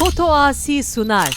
Foto Asi sunar.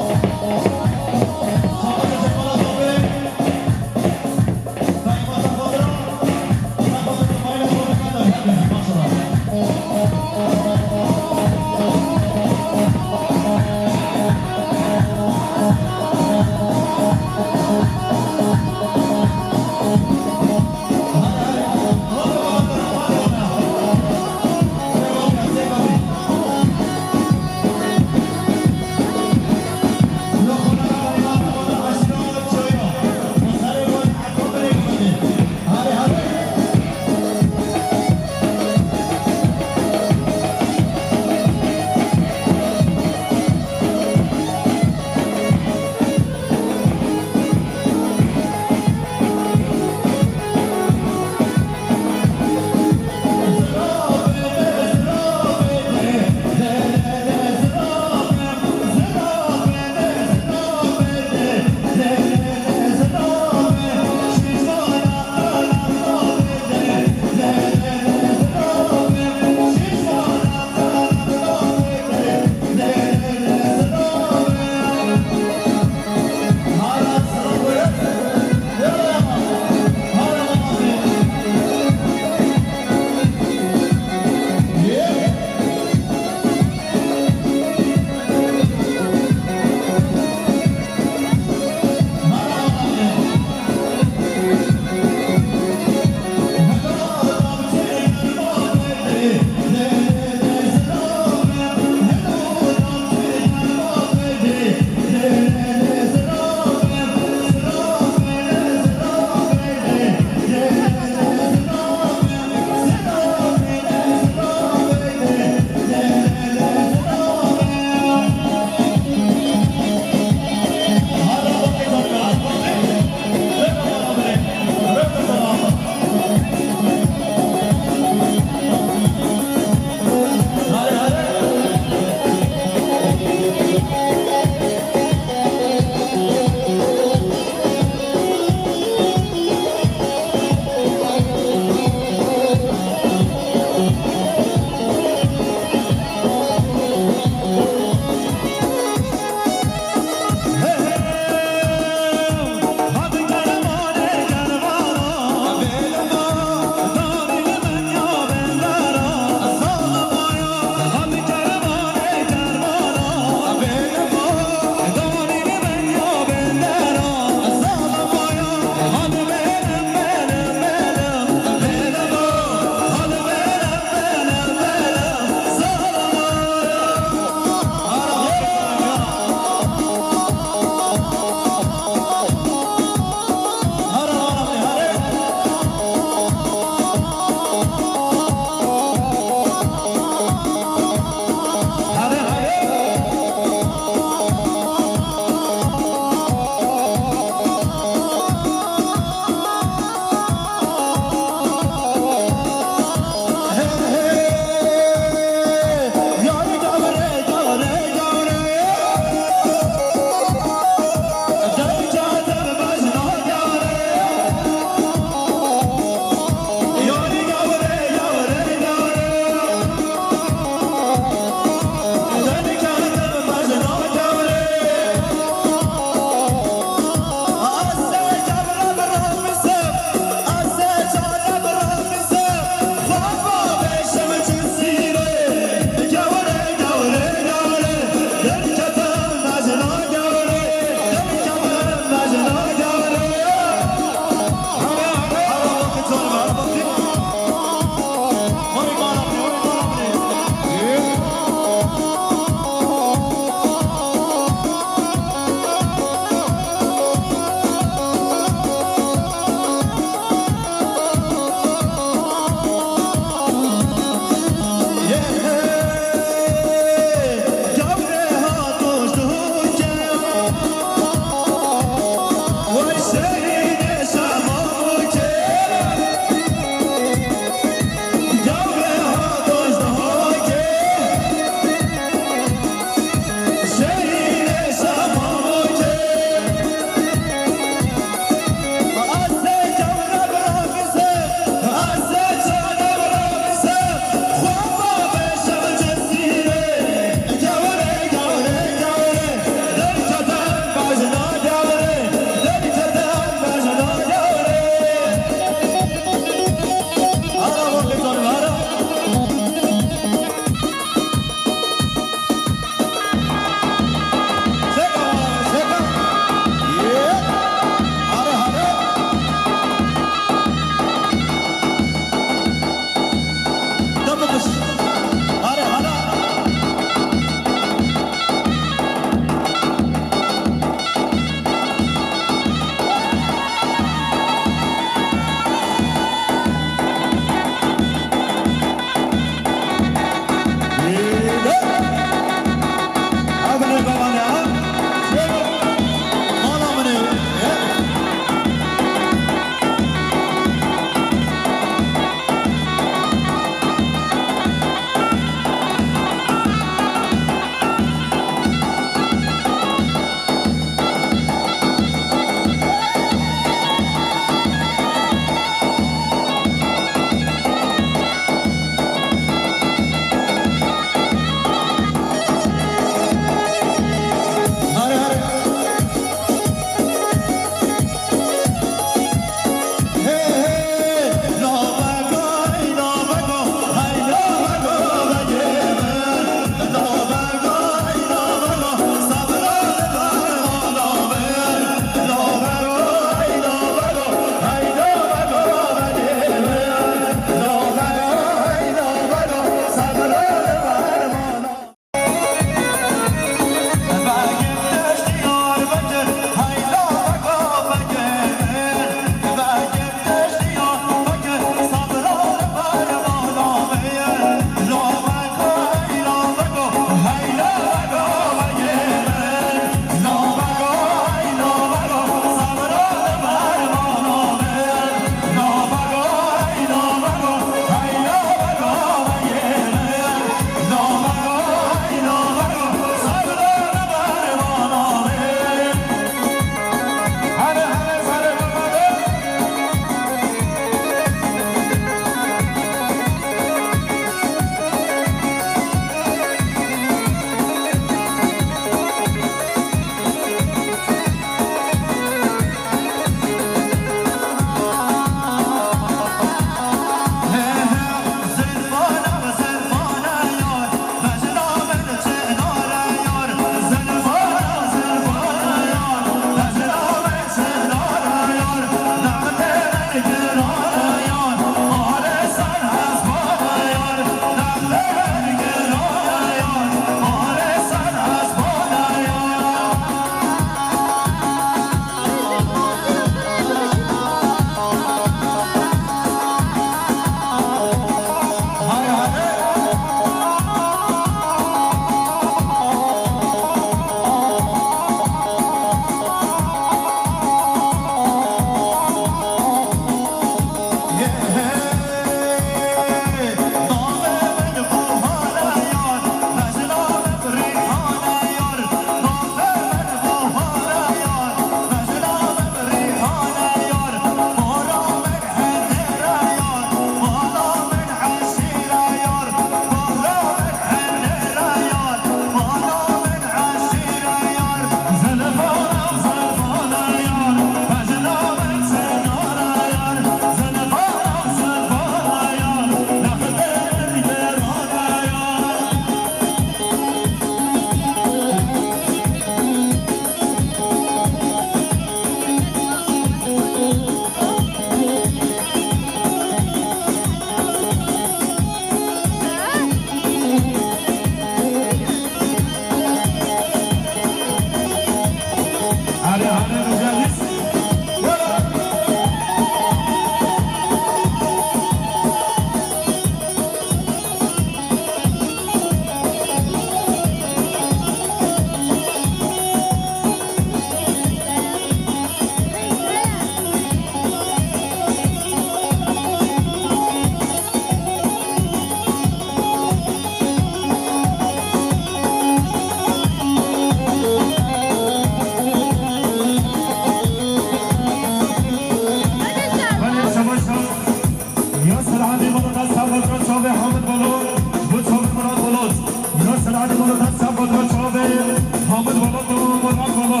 حامد بالا تو مراد بالا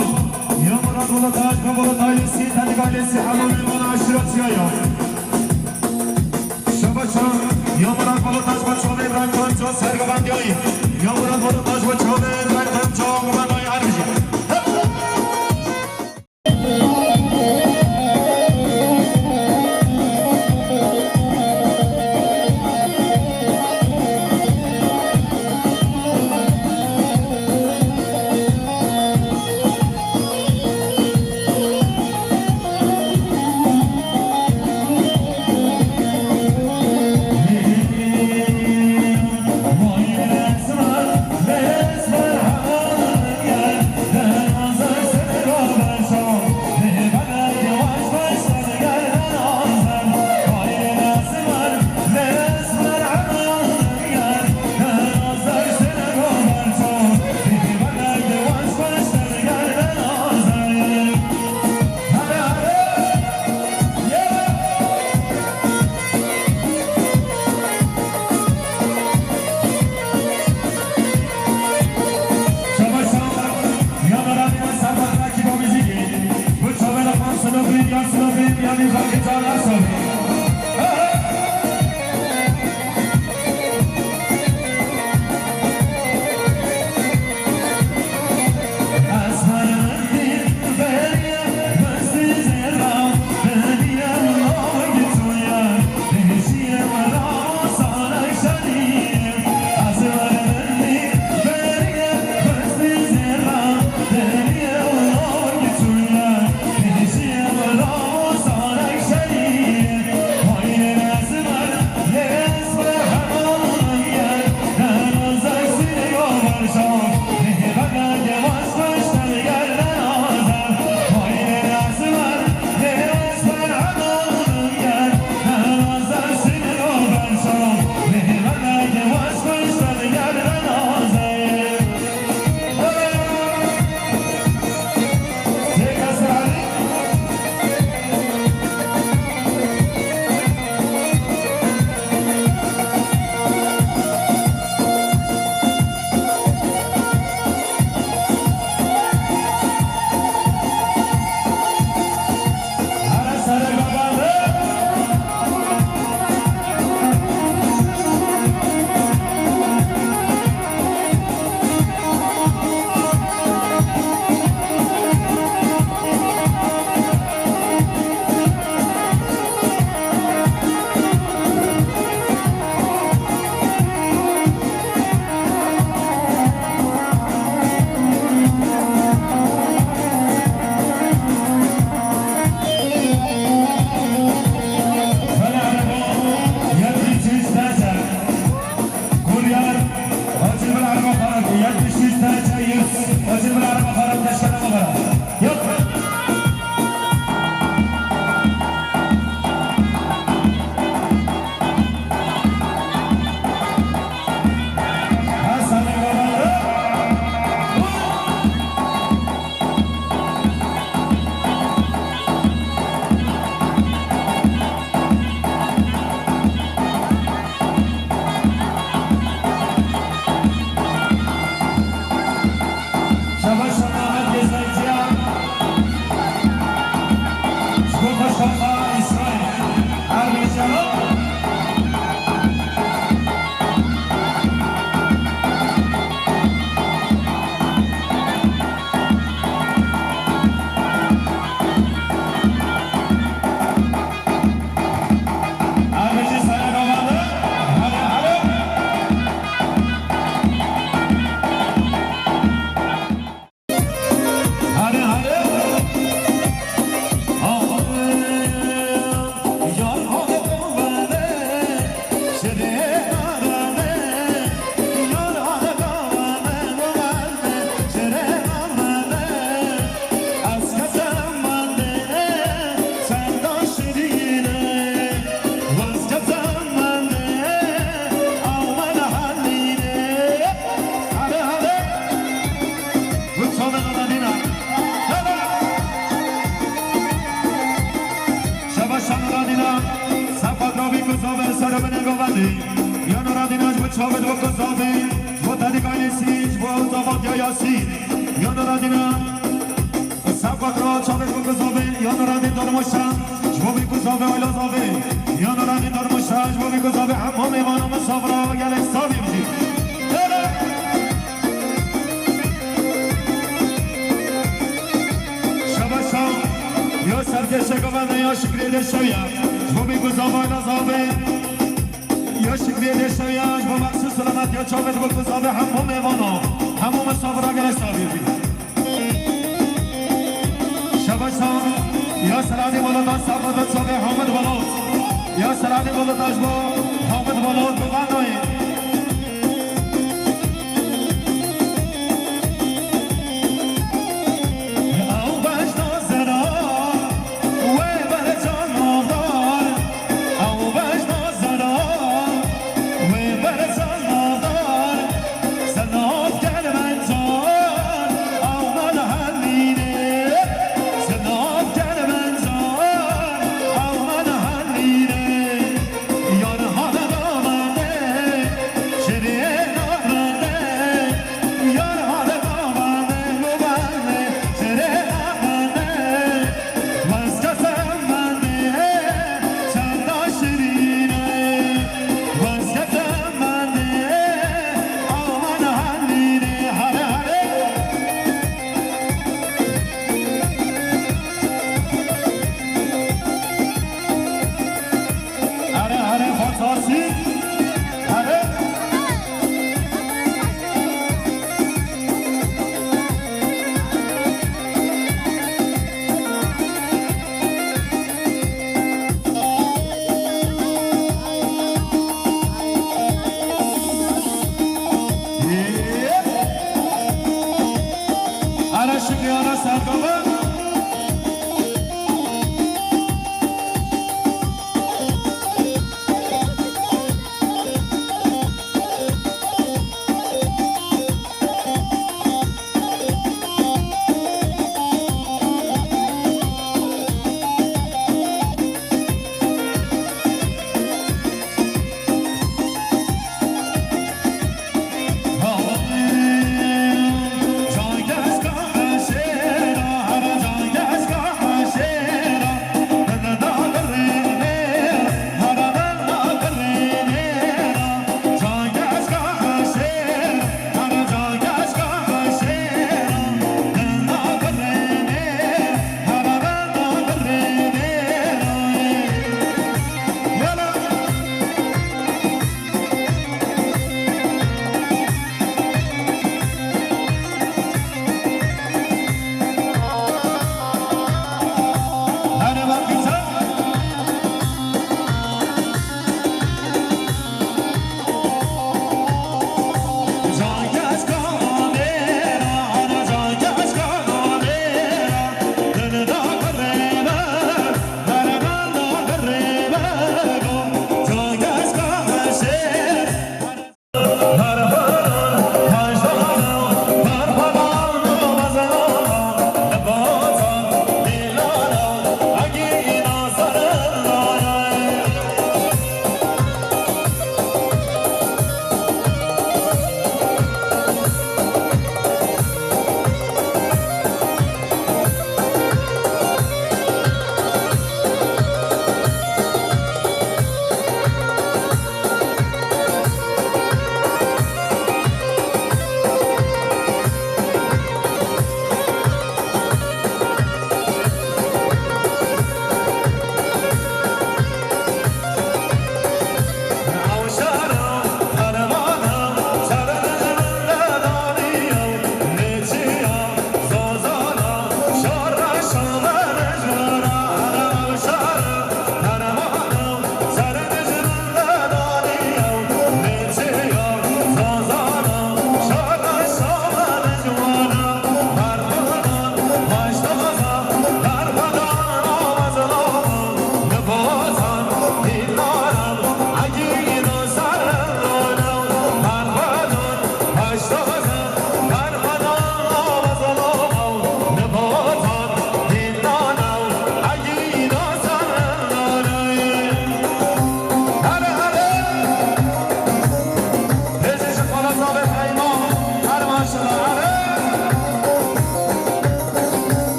یا مراد بالا تاج کن بالا تایسی تنگالسی حمامی بالا عشرات یا شباشان یا مراد بالا تاج با چاله ابراهیم خان جا سرگبندی هایی یا مراد بالا تاج با چاله ابراهیم خان جا مبند های هر بشید یا نورادیناش به چاوت و کذابی و تدیگانی سیج و اوزاوات یا یاسین یا نرادینا سبک را چاوش بگذابه یا نرادی درمشا جبو بگذابه ویلا زابه یا نرادی درمشا جبو بگذابه همه میوانم صبرا و گل حسابی بجی شبشا یا سرکشه گوانه یا شکری دشویا جبو بگذابه ویلا زابه یا شکری دشویا جبو مقصود سلامت یا چاوش بگذابه همه میوانم همه صبرا گل حسابی بجی شبشان یا سلام ولادت سبت صبح حامد ولاد یا سلام ولادت با حامد ولاد بگانوی او بجنا زنا و برجان نادار او بجنا زنا و برجان نادار زنات گل من جان او من حلینه شکریانا سرکابه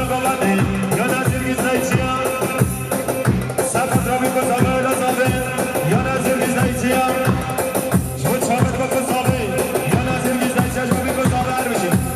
شکوانی یا نزیر گیزنیچیا سفت را بیکو زابه لزابه یا نزیر گیزنیچیا شو چامت بکو زابه یا نزیر گیزنیچیا شو بیکو زابه هر بشیم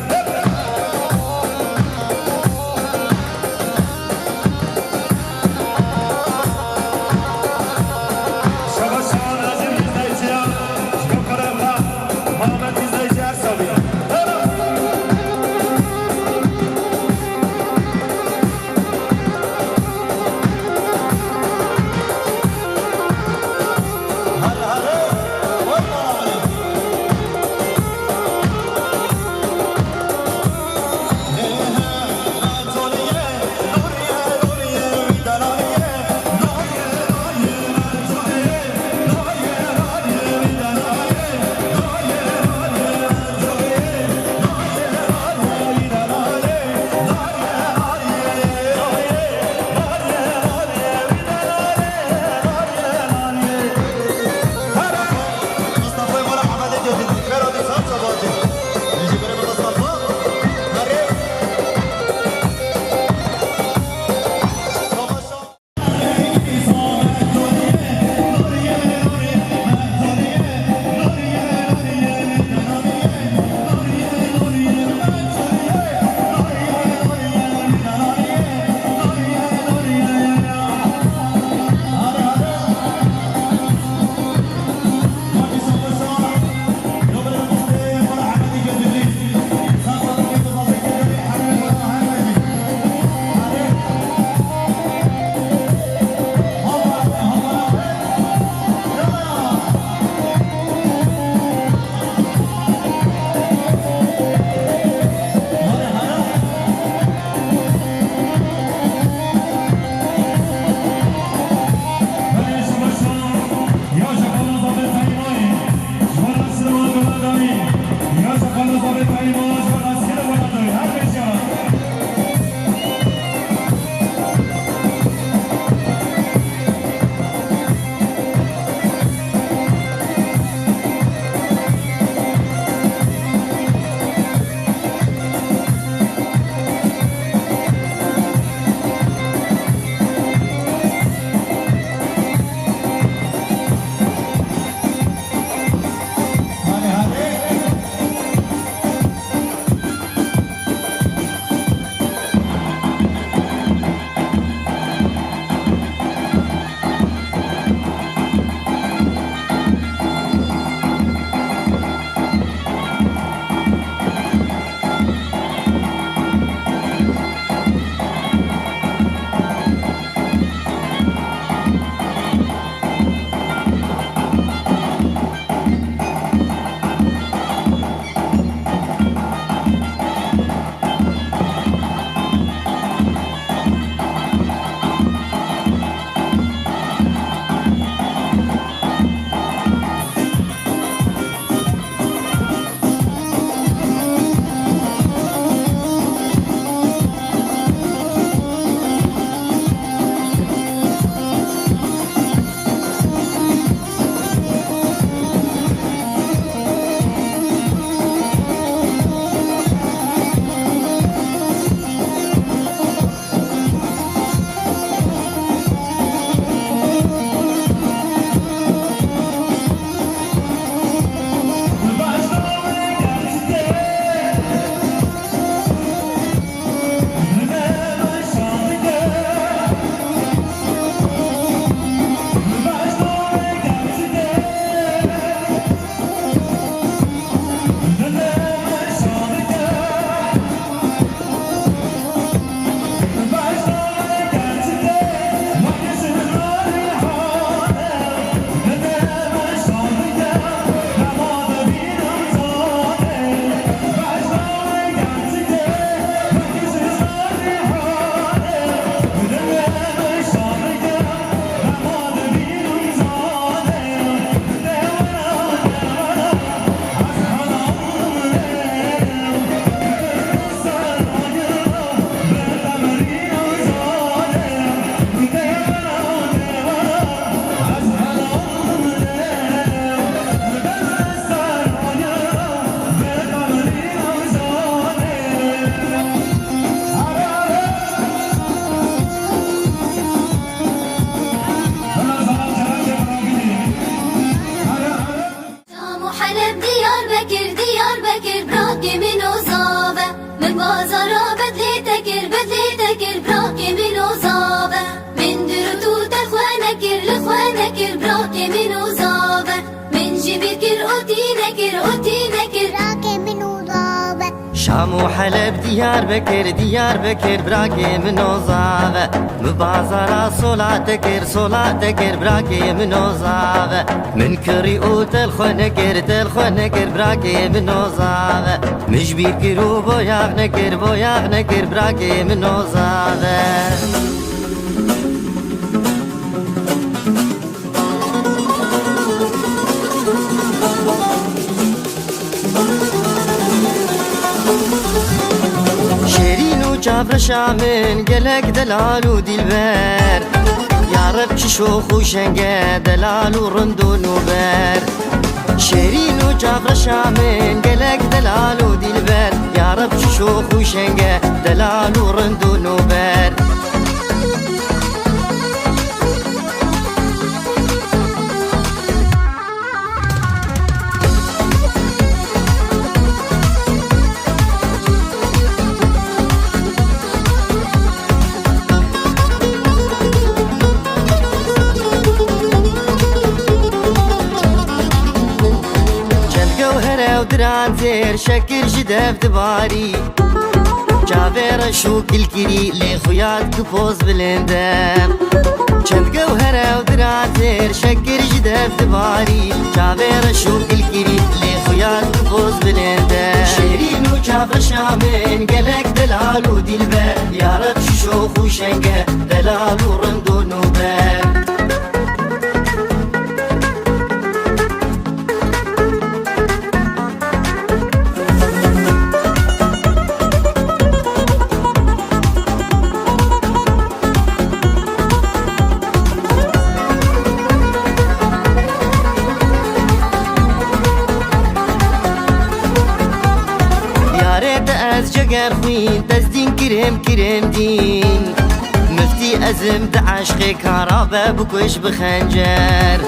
همو حلب ديار بكر براكي منو زاغ مبازارا صلاة تكر براكي منو زاغ من كريو تلخو نكر براكي منو زاغ مجبير كرو بوياغ نكر براكي منو زاغ جابر شامن قلق دلال ودلبر يا رب شوخ وشنقه دلال ورندو نوبر شيرين وجابر شامن قلق دلال ودلبر يا رب شوخ وشنقه دلال ورندو نوبر دران زير شكر جدف دباري جابر شو كل كري لي خويات كفوز بلندم چند جوهرة ودران زير شكر جدف دباري جابر شو كل كري لي خويات كفوز بلندم شيرين وجابر شامن قلق دلال ودلبر يا رب شوخ وشنقه دلال ورندو نوبر جگر خوین تزدین کرم دین مفتی ازم دعشق کارابه بکش بخنجر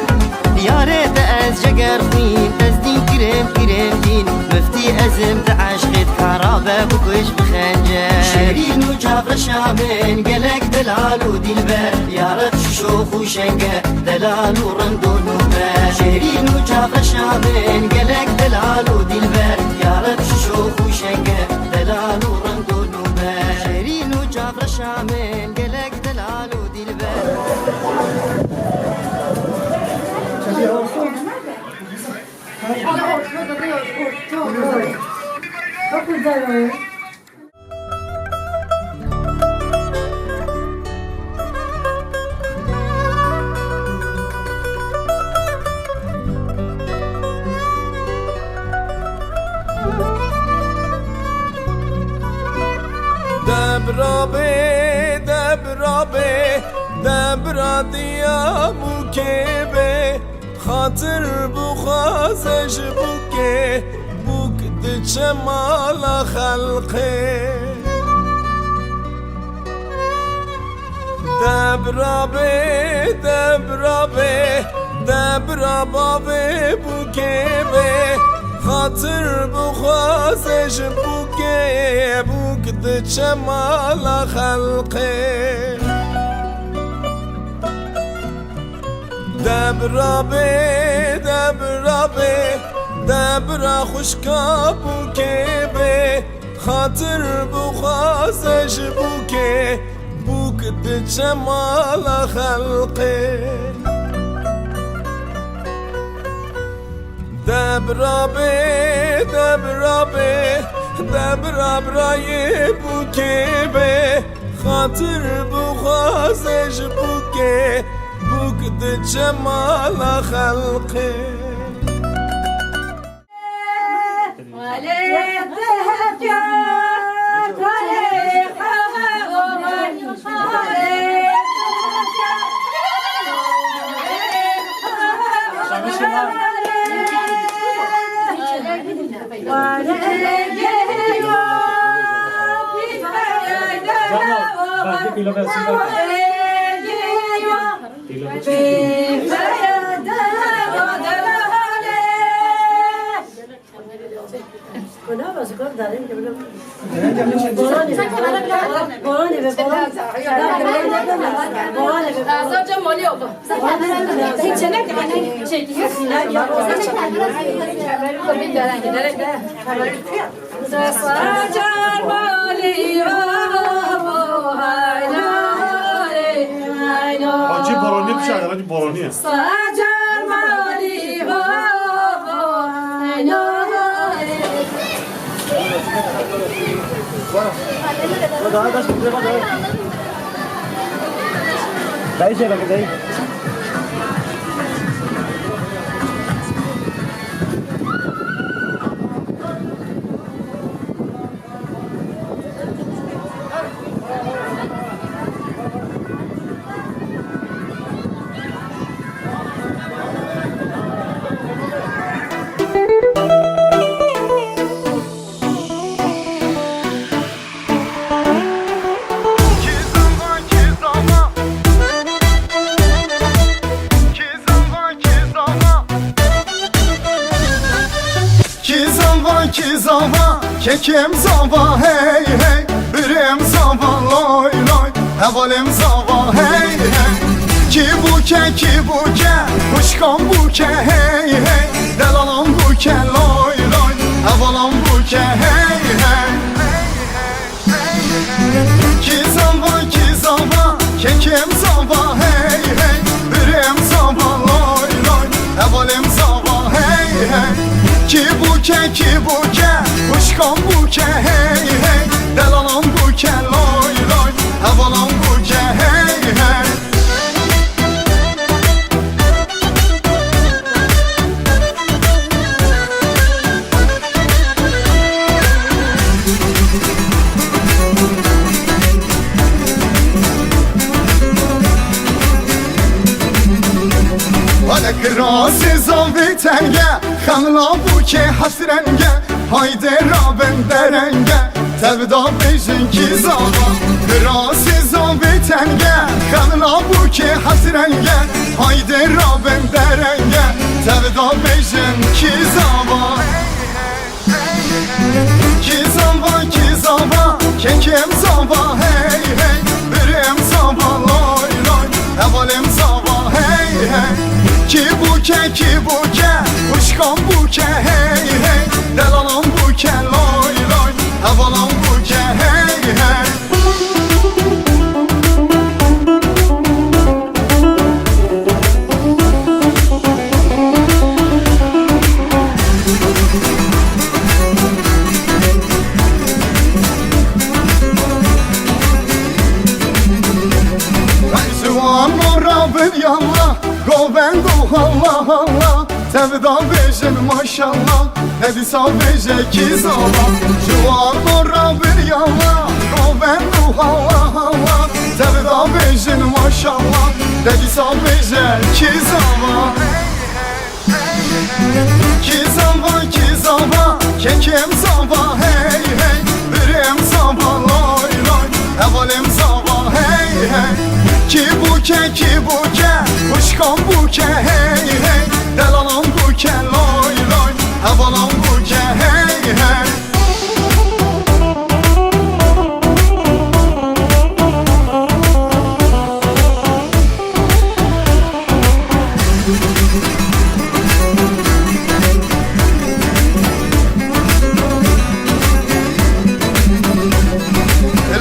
یارت از جگر خوین تزدین کرم دین مفتی ازم دعشق کارابه بکش بخنجر شیرین و جابر شامن قلق دلال و دلبر یارت شوخ و شنگه دلال و رند و نوبر شیرین و جابر شامن قلق دلال و دلبر یارت شوخ و شنگه دلال ورند ونوبر شيرين وجابر شامن قلق دلال ودلبر دبرا دیا بوکه به خاطر بخوازش بوکه بوک دچه مالا خلقه دبرا بابه بوکه به خاطر بخوازش بوکه بوک دچه مالا خلقه دبرا خوشکا بوکه به خاطر بخوازش بوکه بوک دچه مالا خلقه دبرا برای بوکه به خاطر بخوازش بوکه بوك جمال خلقه كنا بس كنا دارين قبل بولاني Sadece mali oldu. Hacı Boroni bir şey, hacı Boroni. Zava, kekim zava, hey hey, birim zava, loy loy, hevalim zava, hey hey. Ki buke, kuşkan buke, hey hey, delalam buke, loy loy, hevalam buke, hey hey. Ki zava, kekim zava, hey hey, birim zava, loy loy, hevalim zava, hey hey. Ki buke, kuşkan buke, hey hey, delalam buke, loy loy, hevalam buke, hey hey. Krasi zavi tenge, xanla buke hasrenge, hayde raben derenge, tevda bejin ki zava. Krasi zavi tenge, xanla buke hasrenge, hayde raben derenge, tevda bejin ki zava. Ki zava, kekim zava, hey hey, birim zava, loy loy, hevalim zava, hey hey. Ki buke, kuşkan buke, hey hey, delalam buke, loy loy, hevalam buke, hey hey. Zuan morabın yallah, govendo Allah Allah, tevda bejin maşallah, hedisa beje ki zava. Zuan morabın yallah, govendo Allah Allah, tevda bejin maşallah, hedisa beje ki zava. Ki zava, kekim zava, hey hey, birim zava, loy loy, hevalim zava, hey hey. Ki buke, kuşkan buke, hey hey, delalam buke, loy loy, hevalam buke, hey hey.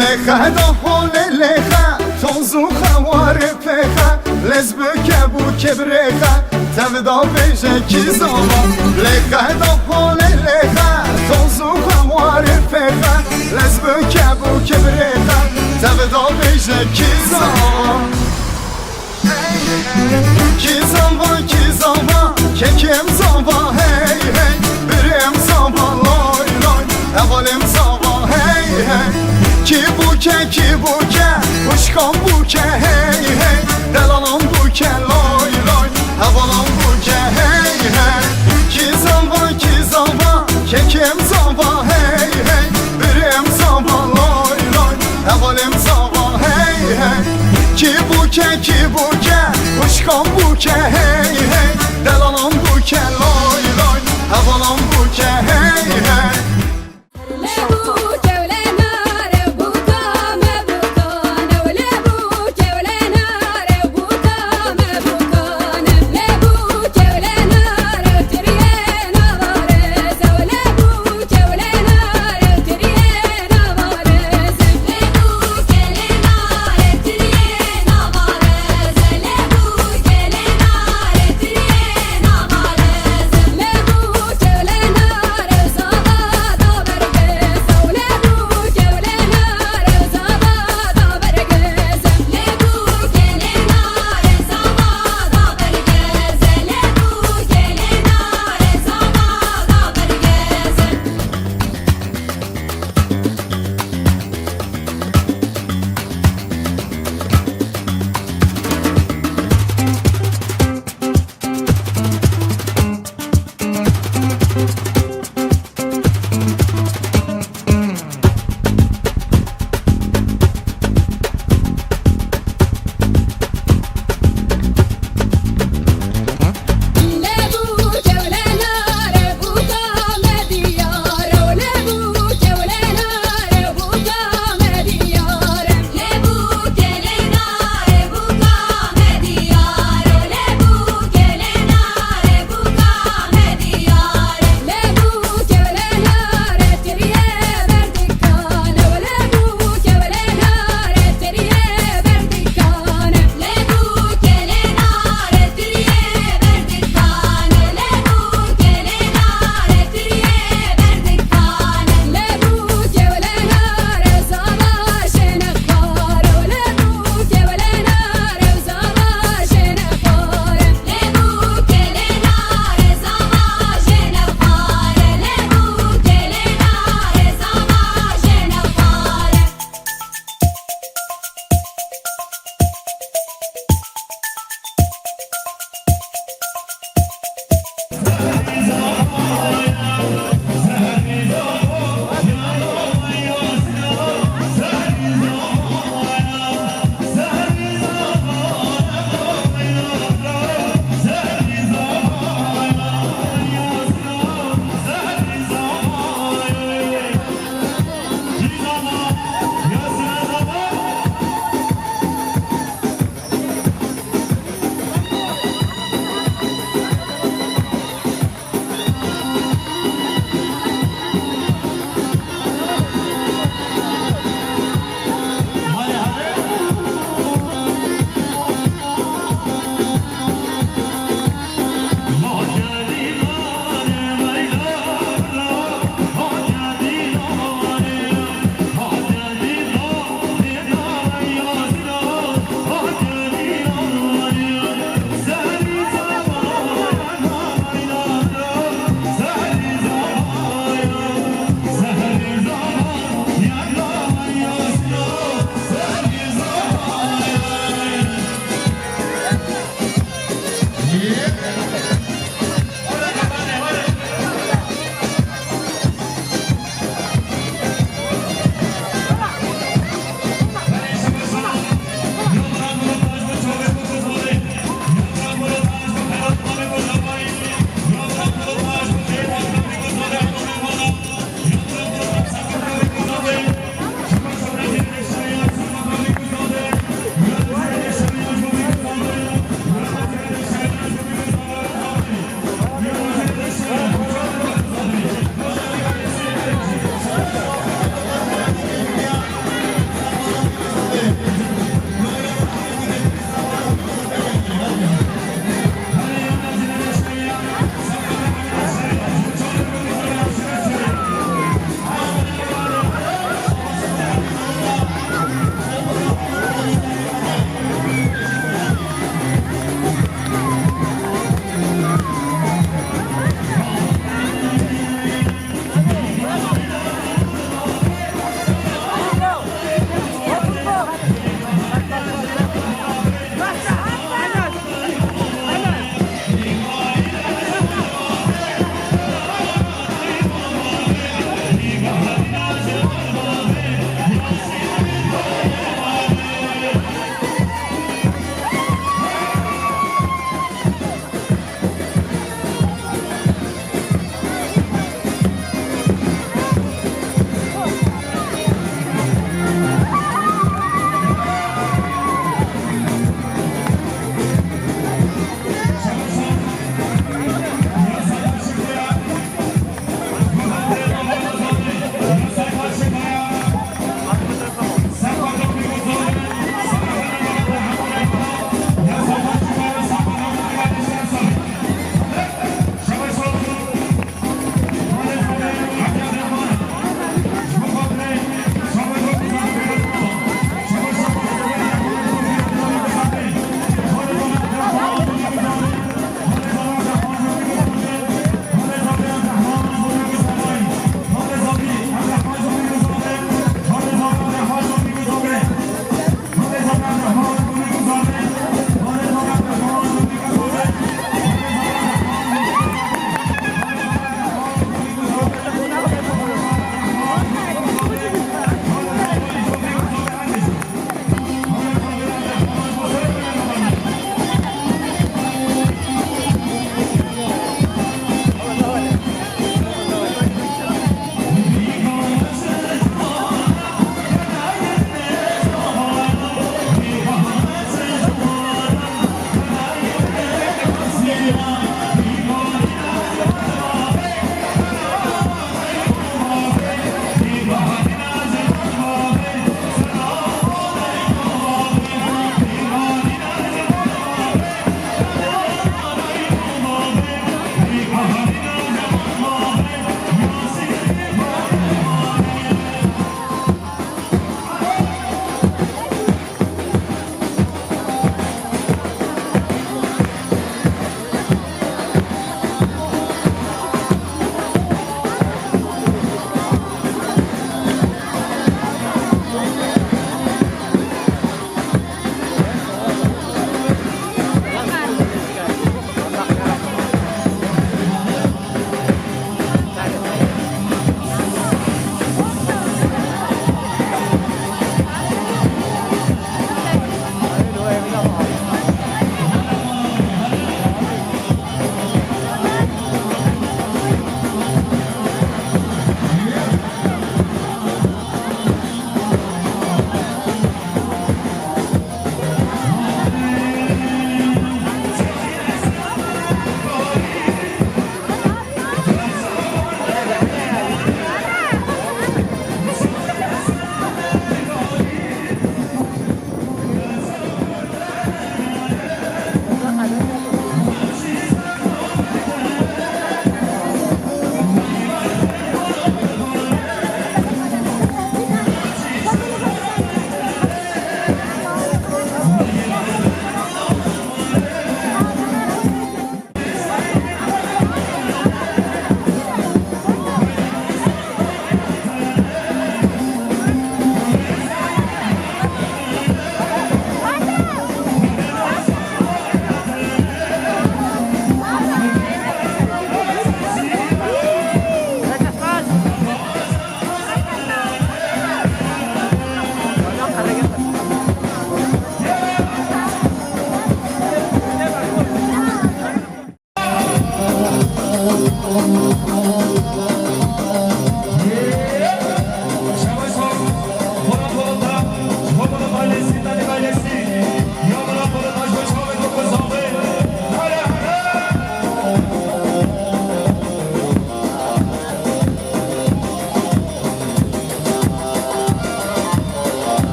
Leha da hole leha, tozu havare peha, lezbeke buke breha, tevda beje ki zava. Leha da hole leha, tozu havare peha, lezbeke buke breha, tevda beje ki zava. Ki zava, kekim zava, hey hey, birim zava, loy loy, hevalim zava, hey hey. Ki buke, kuşkan buke, hey hey, delalam buke, loy loy, hevalam buke, hey hey. Ki zava, kekim zava, hey hey, birim zava, loy loy, hevalim zava, hey hey. Ki buke, kuşkan buke, hey